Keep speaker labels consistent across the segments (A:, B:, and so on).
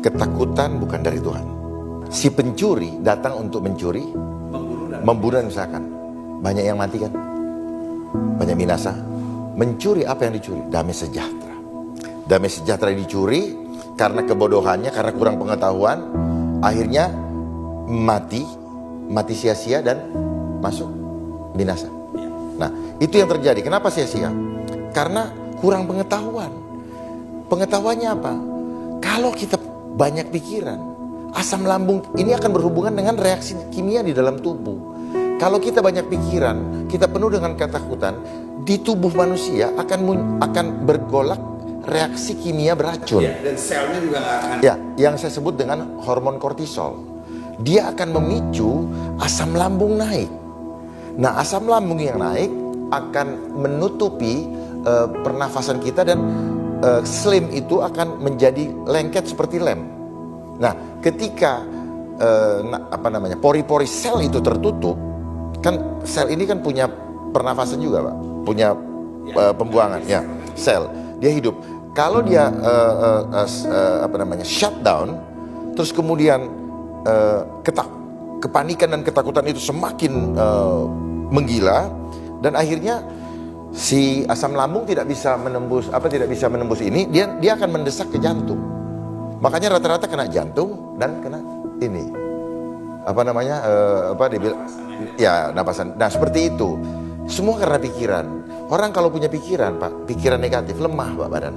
A: ketakutan bukan dari Tuhan. Si pencuri datang untuk mencuri, membunuh dan misalkan. Banyak yang mati kan? Banyak binasa. Mencuri apa yang dicuri? Damai sejahtera. Damai sejahtera dicuri karena kebodohannya, karena kurang pengetahuan. Akhirnya mati sia-sia dan masuk binasa. Nah, itu yang terjadi. Kenapa sia-sia? Karena kurang pengetahuan. Pengetahuannya apa? Kalau kita banyak pikiran, asam lambung ini akan berhubungan dengan reaksi kimia di dalam tubuh. Kalau kita banyak pikiran, kita penuh dengan ketakutan, di tubuh manusia akan bergolak reaksi kimia beracun.
B: Ya, dan selnya juga nggak akan.
A: Ya, yang saya sebut dengan hormon kortisol. Dia akan memicu asam lambung naik. Nah, asam lambung yang naik akan menutupi pernafasan kita dan slim itu akan menjadi lengket seperti lem. Nah, ketika pori-pori sel itu tertutup, kan sel ini kan punya pernafasan juga, Pak, punya pembuangan, ya, sel. Dia hidup. Kalau dia shutdown, terus kemudian kepanikan dan ketakutan itu semakin menggila, dan akhirnya si asam lambung tidak bisa menembus ini, dia akan mendesak ke jantung. Makanya rata-rata kena jantung dan kena ini napasan. Nah, seperti itu. Semua karena pikiran. Orang kalau punya pikiran, Pak, pikiran negatif, lemah, Pak, badan.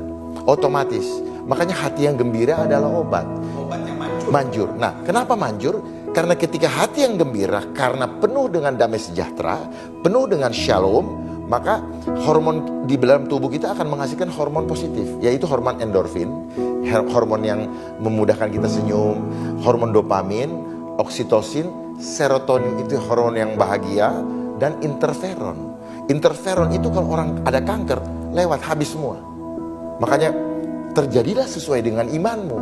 A: Otomatis. Makanya hati yang gembira adalah obat.
B: Obatnya manjur.
A: Manjur. Nah, kenapa manjur? Karena ketika hati yang gembira, karena penuh dengan damai sejahtera, penuh dengan shalom, maka hormon di dalam tubuh kita akan menghasilkan hormon positif, yaitu hormon endorfin, hormon yang memudahkan kita senyum, hormon dopamin, oksitosin, serotonin itu hormon yang bahagia, dan interferon. Interferon itu kalau orang ada kanker, lewat habis semua. Makanya terjadilah sesuai dengan imanmu.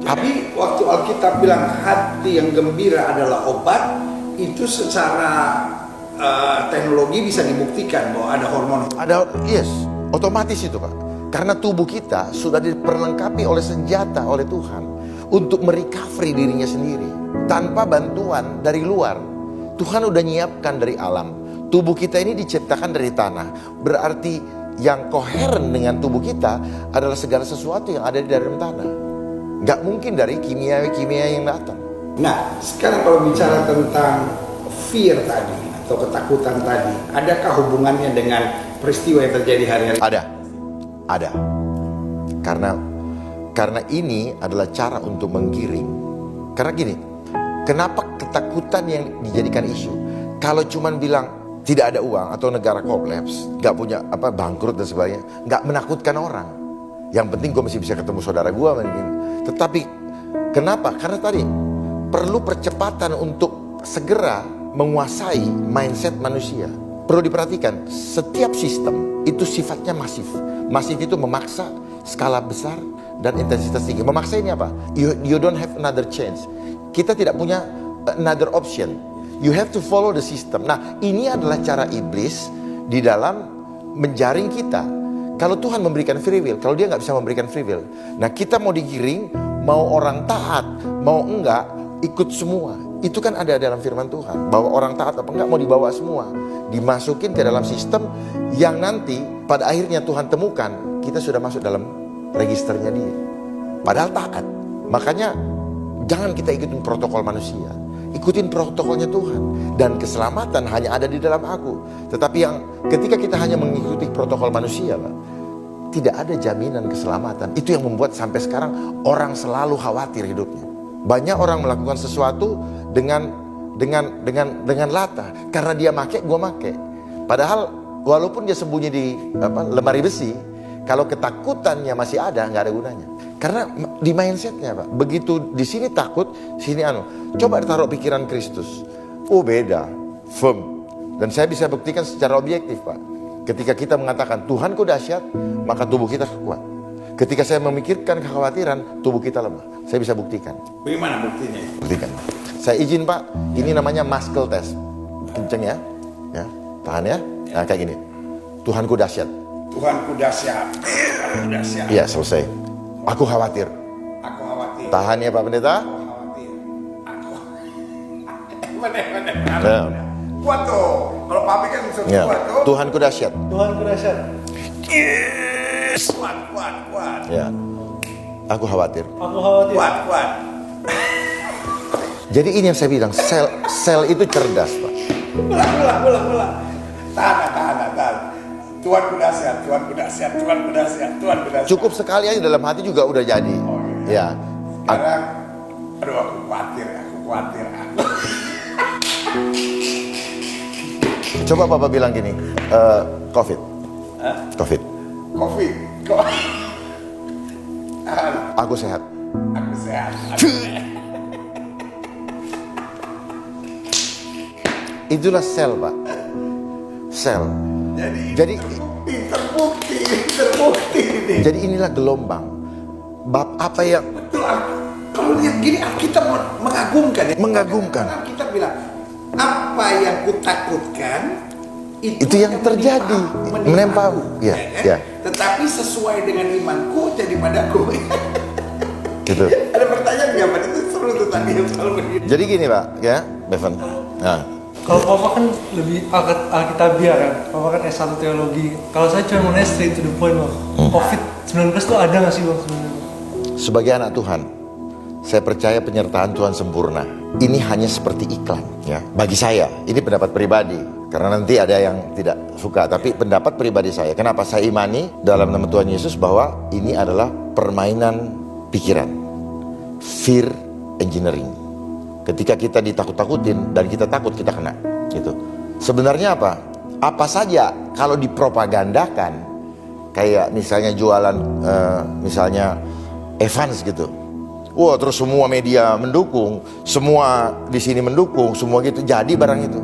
B: Jadi waktu Alkitab bilang hati yang gembira adalah obat, itu secara teknologi bisa dibuktikan bahwa ada hormon.
A: Yes, otomatis itu, Pak. Karena tubuh kita sudah diperlengkapi oleh senjata oleh Tuhan untuk merecovery dirinya sendiri tanpa bantuan dari luar. Tuhan udah nyiapkan dari alam. Tubuh kita ini diciptakan dari tanah. Berarti yang koheren dengan tubuh kita adalah segala sesuatu yang ada di dalam tanah. Gak mungkin dari kimia yang datang. Nah,
B: sekarang kalau bicara tentang fear tadi atau ketakutan tadi, adakah hubungannya dengan peristiwa yang terjadi hari-hari?
A: Ada. Karena ini adalah cara untuk menggiring. Karena gini, kenapa ketakutan yang dijadikan isu? Kalau cuman bilang tidak ada uang atau negara kolaps, gak punya bangkrut dan sebagainya, gak menakutkan orang. Yang penting gue masih bisa ketemu saudara gue. Tetapi kenapa? Karena tadi perlu percepatan untuk segera menguasai mindset manusia. Perlu diperhatikan, setiap sistem itu sifatnya masif. Masif itu memaksa skala besar dan intensitas tinggi. Memaksa ini apa? You don't have another chance. Kita tidak punya another option. You have to follow the system. Nah, ini adalah cara iblis di dalam menjaring kita. Kalau Tuhan memberikan free will, kalau dia nggak bisa memberikan free will, nah kita mau digiring, mau orang taat, mau enggak, ikut semua. Itu kan ada dalam firman Tuhan, bahwa orang taat apa enggak mau dibawa semua, dimasukin ke dalam sistem yang nanti pada akhirnya Tuhan temukan kita sudah masuk dalam registernya dia. Padahal taat. Makanya jangan kita ikutin protokol manusia, ikutin protokolnya Tuhan. Dan keselamatan hanya ada di dalam aku. Tetapi yang ketika kita hanya mengikuti protokol manusia, Pak, tidak ada jaminan keselamatan. Itu yang membuat sampai sekarang orang selalu khawatir hidupnya. Banyak orang melakukan sesuatu dengan latah. Karena dia make, gue make. Padahal walaupun dia sembunyi di lemari besi, kalau ketakutannya masih ada, nggak ada gunanya. Karena di mindsetnya, Pak, begitu di sini takut, sini coba taruh pikiran Kristus. Oh, beda, firm. Dan saya bisa buktikan secara objektif, Pak. Ketika kita mengatakan Tuhanku dahsyat, maka tubuh kita kuat. Ketika saya memikirkan kekhawatiran, tubuh kita lemah. Saya bisa buktikan.
B: Bagaimana buktinya?
A: Buktikan. Saya izin, Pak, ini namanya muscle test. Kenceng ya, tahan ya. Nah, kayak gini. Tuhanku dahsyat.
B: Tuhanku dahsyat. Tuhanku dahsyat.
A: Iya, selesai. Aku khawatir.
B: Aku khawatir.
A: Tahan ya Pak Pendeta.
B: Khawatir. Bener.
A: Ya.
B: Kuat tuh. Kalau papi kan bisa
A: Ya.
B: kuat tuh.
A: Tuhanku dahsyat.
C: Tuhanku dahsyat.
B: Yes. Kuat.
A: Ya. Aku khawatir.
C: Aku khawatir.
B: Kuat.
A: Jadi ini yang saya bilang, sel itu cerdas Pak.
B: Ulang. Tahan. Tuhanku dahsyat.
A: Cukup sekali aja dalam hati juga udah jadi.
B: Oh,
A: Ya.
B: Sekarang, aku khawatir.
A: Coba Papa bilang gini, COVID. COVID.
B: Covid.
A: Aku sehat.
B: Aku sehat.
A: Itulah sel Pak. Sel.
B: Jadi
A: Jadi
B: terbukti ini.
A: jadi inilah gelombang. Bab apa yang
B: Betul. Kalau lihat gini Alkitab mengagumkan ya.
A: Mengagumkan.
B: Karena Alkitab bilang apa yang kutakutkan
A: Itu yang terjadi. Menimpamu. Ya,
B: kan?
A: ya.
B: Tetapi sesuai dengan imanku jadi padaku.
A: gitu.
B: Ada pertanyaan nggak Pak? Itu seru tuh tadi yang selalu begitu.
A: Jadi gini Pak, ya, Bevan. Nah,
C: Kalau Papa kan lebih Alkitabiah kan, Papa kan S1 teologi. Kalau saya cuma mau nanya straight to the point Bang. COVID-19 tuh ada nggak sih Bang sebenarnya?
A: sebagai anak Tuhan, saya percaya penyertaan Tuhan sempurna. Ini hanya seperti iklan, ya. Bagi saya, ini pendapat pribadi. Karena nanti ada yang tidak suka, tapi pendapat pribadi saya. Kenapa saya imani dalam nama Tuhan Yesus bahwa ini adalah permainan pikiran, fear engineering. Ketika kita ditakut-takutin dan kita takut, kita kena. Gitu. Sebenarnya apa? Apa saja kalau dipropagandakan, kayak misalnya jualan, misalnya Evans gitu. Wah, terus semua media mendukung, semua di sini mendukung, semua gitu. Jadi barang itu.